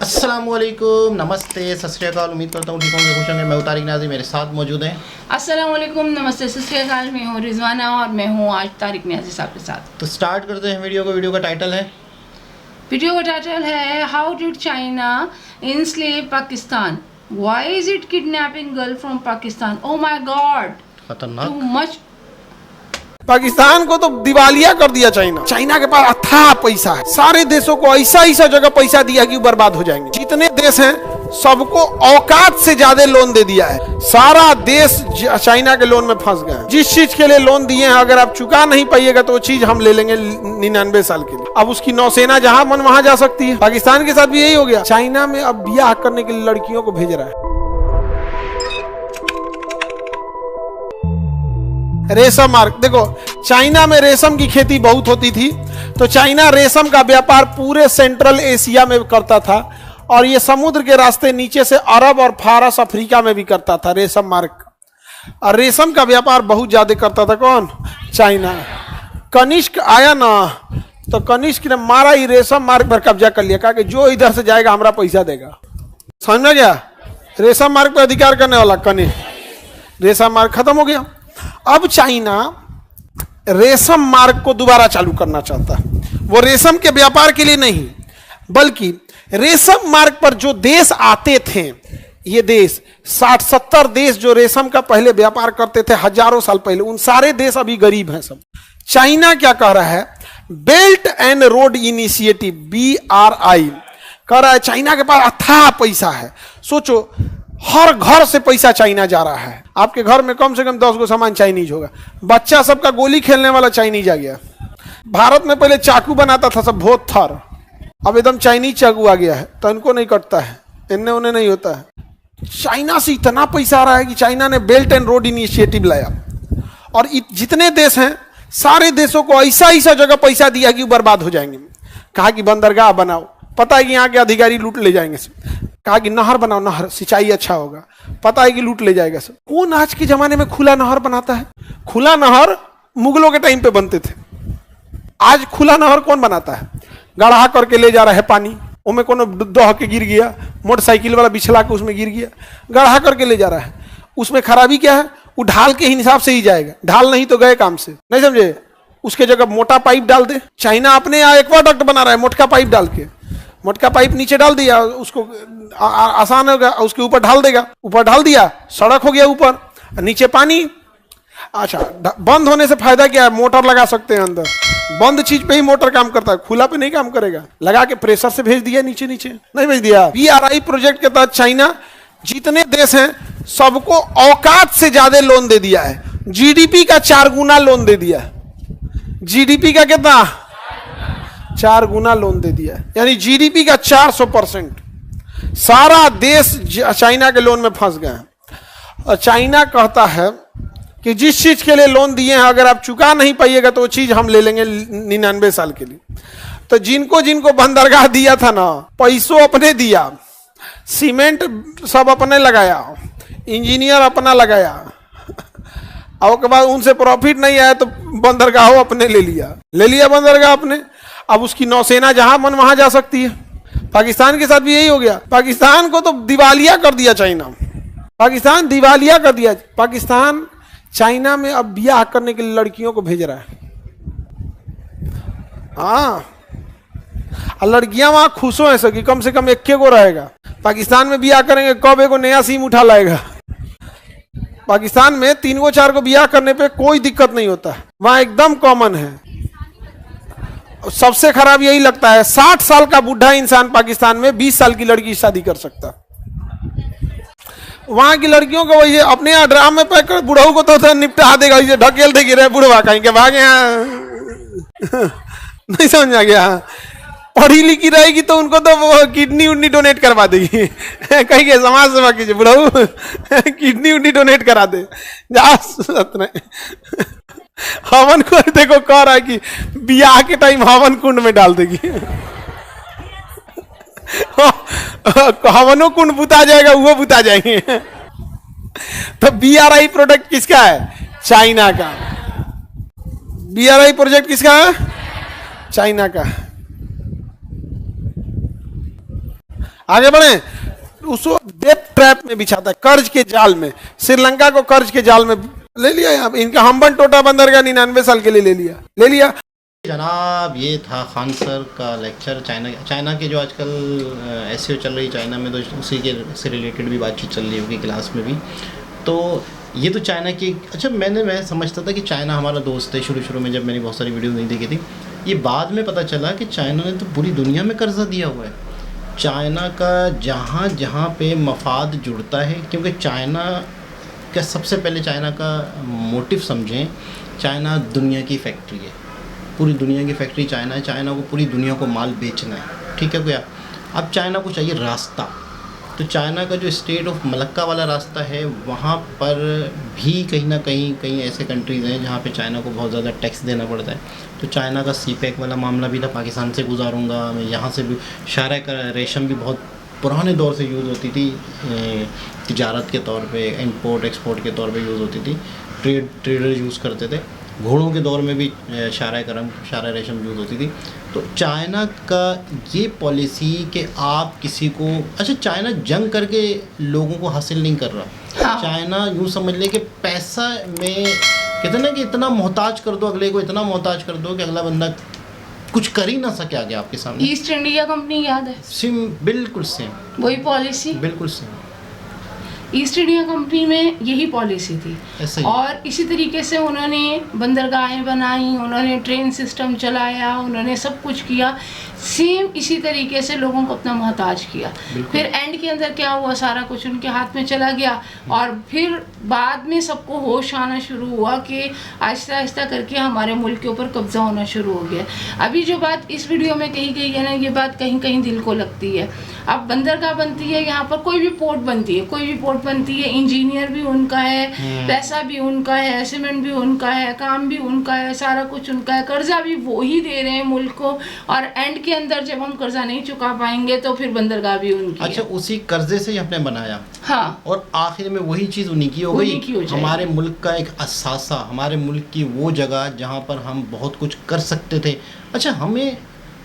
अस्सलामुअलैकुम, नमस्ते, सत श्री अकाल। उम्मीद करता हूँ ठीक होंगे, खुश होंगे। मैं तारिक नाज़ी, मेरे साथ मौजूद हैं। अस्सलामुअलैकुम, नमस्ते, सत श्री अकाल। मैं हूँ रिजवाना और मैं हूँ आज तारिक नियाज़ी साहब के साथ। तो स्टार्ट करते हैं वीडियो को। वीडियो का टाइटल है how did China enslave Pakistan, why is it kidnapping girl from Pakistan. Oh my god, खतरनाक। Too much. पाकिस्तान को तो दिवालिया कर दिया चाइना। चाइना के पास अथाह पैसा है, सारे देशों को ऐसा ऐसा जगह पैसा दिया कि बर्बाद हो जाएंगे। जितने देश हैं सबको औकात से ज्यादा लोन दे दिया है। सारा देश चाइना के लोन में फंस गए। जिस चीज के लिए लोन दिए हैं अगर आप चुका नहीं पाइएगा तो वो चीज हम ले लेंगे 99 साल के लिए। अब उसकी नौसेना जहां मन वहां जा सकती है। पाकिस्तान के साथ भी यही हो गया। चाइना में अब ब्याह करने के लिए लड़कियों को भेज रहा है। रेशम मार्क देखो, चाइना में रेशम की खेती बहुत होती थी, तो चाइना रेशम का व्यापार पूरे सेंट्रल एशिया में करता था और ये समुद्र के रास्ते नीचे से अरब और फारस अफ्रीका में भी करता था रेशम मार्क। और रेशम का व्यापार बहुत ज्यादा करता था कौन? चाइना। कनिष्क आया ना तो कनिष्क ने मारा ही रेशम मार्ग पर कब्जा कर लिया, कहा कि जो इधर से जाएगा हमारा पैसा देगा। समझ में गया? रेशम मार्ग पर अधिकार करने वाला कनिष्क। रेशम मार्ग खत्म हो गया। अब चाइना रेशम मार्ग को दोबारा चालू करना चाहता है। वो रेशम के व्यापार के लिए नहीं, बल्कि रेशम मार्ग पर जो देश आते थे, ये देश 60-70 देश जो रेशम का पहले व्यापार करते थे हजारों साल पहले, उन सारे देश अभी गरीब हैं सब। चाइना क्या कह रहा है? Belt and road initiative, BRI कह रहा है चाइना के पास अथाह पैसा है। सोचो, हर घर से पैसा चाइना जा रहा है। आपके घर में कम से कम 10 गो सामान चाइनीज होगा। बच्चा सबका गोली खेलने वाला चाइनीज आ गया। भारत में पहले चाकू बनाता था सब भोत थर, अब एकदम चाइनीज चाकू आ गया है, तो इनको नहीं कटता है, इन्हें उन्हें नहीं होता है। चाइना से इतना पैसा आ रहा है कि चाइना ने बेल्ट एंड रोड इनिशिएटिव लाया और जितने देश हैं सारे देशों को ऐसा ऐसा जगह पैसा दिया कि बर्बाद हो जाएंगे। कहा कि बंदरगाह बनाओ, पता है कि यहाँ के अधिकारी लूट ले जाएंगे सब। कहा कि नहर बनाओ, नहर सिंचाई अच्छा होगा, पता है कि लूट ले जाएगा सब। कौन आज के जमाने में खुला नहर बनाता है? खुला नहर मुगलों के टाइम पे बनते थे। आज खुला नहर कौन बनाता है? गढ़ा करके ले जा रहा है पानी, उसमें कोनो दह के गिर गया, मोटरसाइकिल वाला बिछला के उसमें गिर गया, गढ़ा करके ले जा रहा है। उसमें खराबी क्या है? वो ढाल के हिसाब से ही जाएगा, ढाल नहीं तो गए काम से। नहीं समझे? उसके जगह मोटा पाइप डाल दे। चाइना अपने यहाँ एक्वाडक्ट बना रहा है मोटका पाइप डाल के। मोटका पाइप नीचे डाल दिया, उसको आसान होगा, उसके ऊपर ढाल देगा, ऊपर ढाल दिया, सड़क हो गया, ऊपर नीचे पानी। अच्छा, बंद होने से फायदा क्या है? मोटर लगा सकते हैं अंदर। बंद चीज पे ही मोटर काम करता है, खुला पे नहीं काम करेगा। लगा के प्रेशर से भेज दिया, नीचे नीचे नहीं भेज दिया। BRI प्रोजेक्ट के तहत चाइना जितने देश हैं सबको औकात से ज्यादा लोन दे दिया है। GDP का 4 गुना लोन दे दिया है। GDP का कितना? 4 गुना लोन दे दिया है, यानी GDP का 400%। सारा देश चाइना के लोन में फंस गए हैं। और चाइना कहता है कि जिस चीज के लिए लोन दिए हैं अगर आप चुका नहीं पाइएगा तो वो चीज हम ले लेंगे 99 साल के लिए। तो जिनको जिनको बंदरगाह दिया था ना, पैसों अपने दिया, सीमेंट सब अपने लगाया, इंजीनियर अपना लगाया, और उसके बाद उनसे प्रॉफिट नहीं आया तो बंदरगाह अपने ले लिया बंदरगाह अपने। अब उसकी नौसेना जहां मन वहां जा सकती है। पाकिस्तान के साथ भी यही हो गया। पाकिस्तान को तो दिवालिया कर दिया चाइना। पाकिस्तान दिवालिया कर दिया। पाकिस्तान चाइना में अब ब्याह करने के लिए लड़कियों को भेज रहा है। हाँ, लड़कियां वहां खुश हो ऐसा कि कम से कम 1 गो रहेगा। पाकिस्तान में ब्याह करेंगे, कब एगो नया सिम उठा लाएगा। पाकिस्तान में 3 गो 4 गो ब्याह करने पे कोई दिक्कत नहीं होता, वहां एकदम कॉमन है। सबसे खराब यही लगता है, 60 साल का बुढ़ा इंसान पाकिस्तान में 20 साल की लड़की शादी कर सकता। वहां की लड़कियों को वही अपने यहाँ ड्राम में पैक कर बुढ़ऊ को तो निपटा देगा, इसे ढकेल देगी, रहे बुढ़वा कहीं के भागे यहाँ। नहीं समझ आ गया? पढ़ी लिखी रहेगी तो उनको तो वो किडनी उडनी डोनेट करवा देगी। कहीं के समाज सेवा कीजिए, बुढ़ऊ किडनी उडनी डोनेट करा दे जा। हवन को देखो कह रहा है कि ब्याह के टाइम हवन कुंड में डाल देगी। हवनों कुंड बुता जाएगा, वो बुता जाएंगे। तो BRI प्रोडक्ट किसका है? चाइना का। BRI प्रोजेक्ट किसका है? चाइना का। आगे बढ़े, उसको डेथ ट्रैप में बिछाता है, कर्ज के जाल में। श्रीलंका को कर्ज के जाल में ले लिया। यहाँ इनका हम्बन टोटा बंदरगाह 99 साल के लिए ले लिया। जनाब ये था खान सर का लेक्चर चाइना के जो आजकल एसईओ चल रही चाइना में, तो उसी के से रिलेटेड भी बातचीत चल रही होगी क्लास में भी। तो ये तो चाइना की, अच्छा मैं समझता था कि चाइना हमारा दोस्त है शुरू में, जब मैंने बहुत सारी वीडियो नहीं देखी थी। ये बाद में पता चला कि चाइना ने तो पूरी दुनिया में कर्जा दिया हुआ है। चाइना का जहाँ पे मफाद जुड़ता है, क्योंकि चाइना का सबसे पहले चाइना का मोटिव समझें, चाइना दुनिया की फैक्ट्री है, पूरी दुनिया की फैक्ट्री चाइना है। चाइना को पूरी दुनिया को माल बेचना है, ठीक है भैया। अब चाइना को चाहिए रास्ता, तो चाइना का जो स्टेट ऑफ मलक्का वाला रास्ता है, वहाँ पर भी कहीं ना कहीं ऐसे कंट्रीज़ हैं जहाँ पे चाइना को बहुत ज़्यादा टैक्स देना पड़ता है। तो चाइना का सीपैक वाला मामला भी था, पाकिस्तान से गुजारूंगा मैं, यहाँ से भी शारा का रेशम भी बहुत पुराने दौर से यूज़ होती थी, तिजारत के तौर पे, इंपोर्ट एक्सपोर्ट के तौर पे यूज़ होती थी, ट्रेडर यूज़ करते थे। घोड़ों के दौर में भी शारा रेशम यूज़ होती थी। तो चाइना का ये पॉलिसी कि आप किसी को, अच्छा चाइना जंग करके लोगों को हासिल नहीं कर रहा। हाँ। चाइना यूँ समझ ले कि पैसा में कहते ना कि इतना मोहताज कर दो अगले को, इतना मोहताज कर दो कि अगला बंदा कुछ कर ही ना सके आगे आपके सामने। ईस्ट इंडिया कंपनी याद है, सेम, बिल्कुल सेम, वही पॉलिसी। बिल्कुल सेम ईस्ट इंडिया कंपनी में यही पॉलिसी थी, ऐसा ही। और इसी तरीके से उन्होंने बंदरगाहें बनाई, उन्होंने ट्रेन सिस्टम चलाया, उन्होंने सब कुछ किया। सेम इसी तरीके से लोगों को अपना मोहताज किया। फिर एंड के अंदर क्या हुआ, सारा कुछ उनके हाथ में चला गया, और फिर बाद में सबको होश आना शुरू हुआ कि आहिस्ता आहिस्ता करके हमारे मुल्क के ऊपर कब्जा होना शुरू हो गया। अभी जो बात इस वीडियो में कही गई है ना, ये बात कहीं कहीं दिल को लगती है। अब बंदरगाह बनती है, यहाँ पर कोई भी पोर्ट बनती है, कोई भी पोर्ट बनती है, इंजीनियर भी उनका है, पैसा भी उनका है, सीमेंट भी उनका है, काम भी उनका है, सारा कुछ उनका है, कर्जा भी वो ही दे रहे हैं मुल्क को, और एंड के अंदर जब हम कर्जा नहीं चुका पाएंगे तो फिर बंदरगाह भी उनकी अच्छा है। उसी कर्जे से ही हमने बनाया, हाँ, और आखिर में वही चीज़ उन्हीं की हो गई। हमारे मुल्क का एक असासा, हमारे मुल्क की वो जगह जहाँ पर हम बहुत कुछ कर सकते थे। अच्छा हमें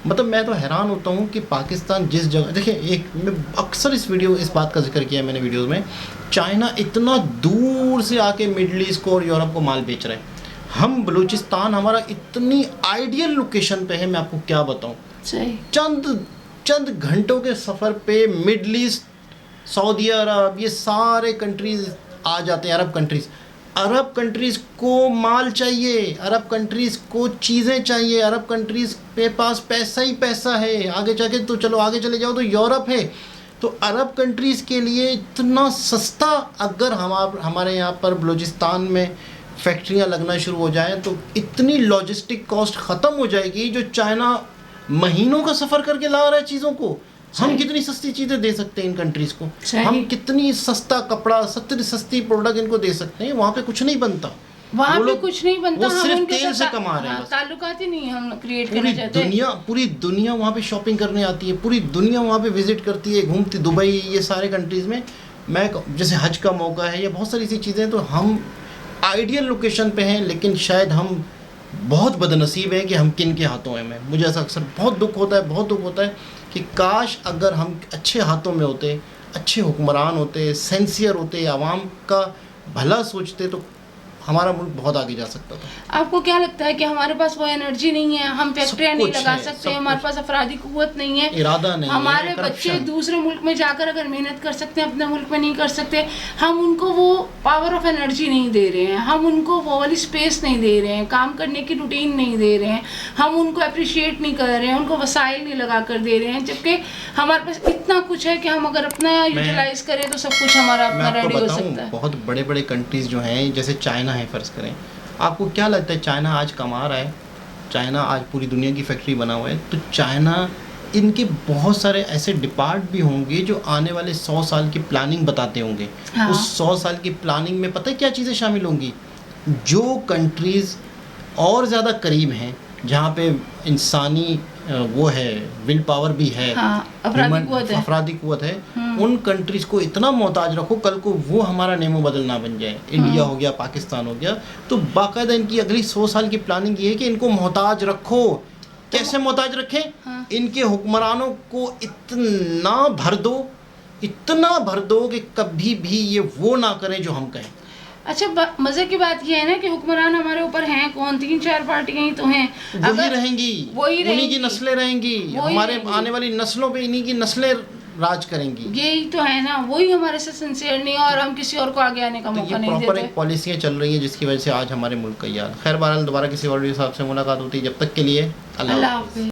मतलब मैं तो हैरान होता हूँ कि पाकिस्तान जिस जगह, देखिए एक मैं अक्सर इस बात का जिक्र किया मैंने वीडियोस में, चाइना इतना दूर से आके मिडल ईस्ट को और यूरोप को माल बेच रहा है। हम बलूचिस्तान हमारा इतनी आइडियल लोकेशन पे है, मैं आपको क्या बताऊँ। सही। चंद घंटों के सफ़र पे मिडल ईस्ट, सऊदी अरब, ये सारे कंट्रीज़ आ जाते हैं, अरब कंट्रीज़ को माल चाहिए, अरब कंट्रीज़ को चीज़ें चाहिए, अरब कंट्रीज़ के पास पैसा ही पैसा है। आगे जाके तो चलो आगे चले जाओ तो यूरोप है। तो अरब कंट्रीज़ के लिए इतना सस्ता, अगर हमारे यहाँ पर बलूचिस्तान में फैक्ट्रियाँ लगना शुरू हो जाएं तो इतनी लॉजिस्टिक कॉस्ट ख़त्म हो जाएगी, जो चाइना महीनों का सफ़र करके ला रहा है चीज़ों को। हम कितनी सस्ती चीज़ें दे सकते हैं इन कंट्रीज़ को, हम कितनी सस्ता कपड़ा, सस्ती प्रोडक्ट इनको दे सकते हैं। वहाँ पे कुछ नहीं बनता, वहाँ पे कुछ नहीं बनता, वो सिर्फ तेल से कमा रहे हैं। ताल्लुकात ही नहीं हम क्रिएट करना चाहते। पूरी दुनिया वहाँ पे शॉपिंग करने आती है, पूरी दुनिया वहाँ पे विजिट करती है, घूमती, दुबई, ये सारे कंट्रीज़ में। मैं जैसे हज का मौका है या बहुत सारी ऐसी चीज़ें, तो हम आइडियल लोकेशन पे हैं, लेकिन शायद हम बहुत बदनसीब हैं कि हम किन के हाथों हैं। मुझे ऐसा अक्सर बहुत दुख होता है कि काश अगर हम अच्छे हाथों में होते, अच्छे हुक्मरान होते, सेंसियर होते, आवाम का भला सोचते, तो हमारा मुल्क बहुत आगे जा सकता था। आपको क्या लगता है कि हमारे पास वो एनर्जी नहीं है, हम फैक्ट्रियाँ नहीं लगा सकते, हमारे पास अफराधी कुव्वत नहीं है, इरादा नहीं है, हमारे बच्चे दूसरे मुल्क में जाकर अगर मेहनत कर सकते हैं, अपने मुल्क में नहीं कर सकते, हम उनको वो पावर ऑफ एनर्जी नहीं दे रहे हैं, हम उनको वो वाली स्पेस नहीं दे रहे हैं, काम करने की रूटीन नहीं दे रहे हैं, हम उनको अप्रिशिएट नहीं कर रहे हैं, उनको वसाइल नहीं लगा कर दे रहे हैं, जबकि हमारे पास इतना कुछ है कि हम अगर अपना यूटिलाइज करें तो सब कुछ हमारा अपना रेडी हो सकता है। बहुत बड़े बड़े कंट्रीज जो हैं, जैसे चाइना है फ़र्ज़ करें, आपको क्या लगता है चाइना आज कमा रहा है, चाइना आज पूरी दुनिया की फैक्ट्री बना हुआ है, तो चाइना, इनके बहुत सारे ऐसे डिपार्ट भी होंगे जो आने वाले 100 साल की प्लानिंग बताते होंगे। हाँ। उस 100 साल की प्लानिंग में पता है क्या चीज़ें शामिल होंगी? जो कंट्रीज़ और ज़्यादा करीब हैं, जहाँ पे इंसानी वो है, विल पावर भी है, हाँ, अफराधी कुव्वत है, उन कंट्रीज़ को इतना मोहताज रखो, कल को वो हमारा नेमो बदल ना बन जाए। इंडिया हो गया, पाकिस्तान हो गया, तो बाकायदा इनकी अगली 100 साल की प्लानिंग ये है कि इनको मोहताज रखो, कैसे मोहताज रखें? हाँ। इनके हुक्मरानों को इतना भर दो कि कभी भी ये वो ना करें जो हम कहें। अच्छा, मजे की बात यह है ना कि हुक्मरान हमारे ऊपर हैं कौन, 3-4 पार्टियां ही तो हैं। वही रहेंगी, वही उन्हीं की नस्लें रहेंगी, हमारे आने वाली नस्लों पे इन्हीं की नस्लें राज करेंगी। यही तो है ना, वही हमारे से सिंसियर नहीं और हम किसी और को आगे आने का तो मौका ये नहीं प्रॉपर देते। एक पॉलिसियाँ चल रही हैं जिसकी वजह से आज हमारे मुल्क का यार। खैर बहरहाल दोबारा किसी और वीडियो से आपसे मुलाकात होती है, जब तक के लिए अल्लाह अल्लाह हाफ़िज़। हाफ़िज़।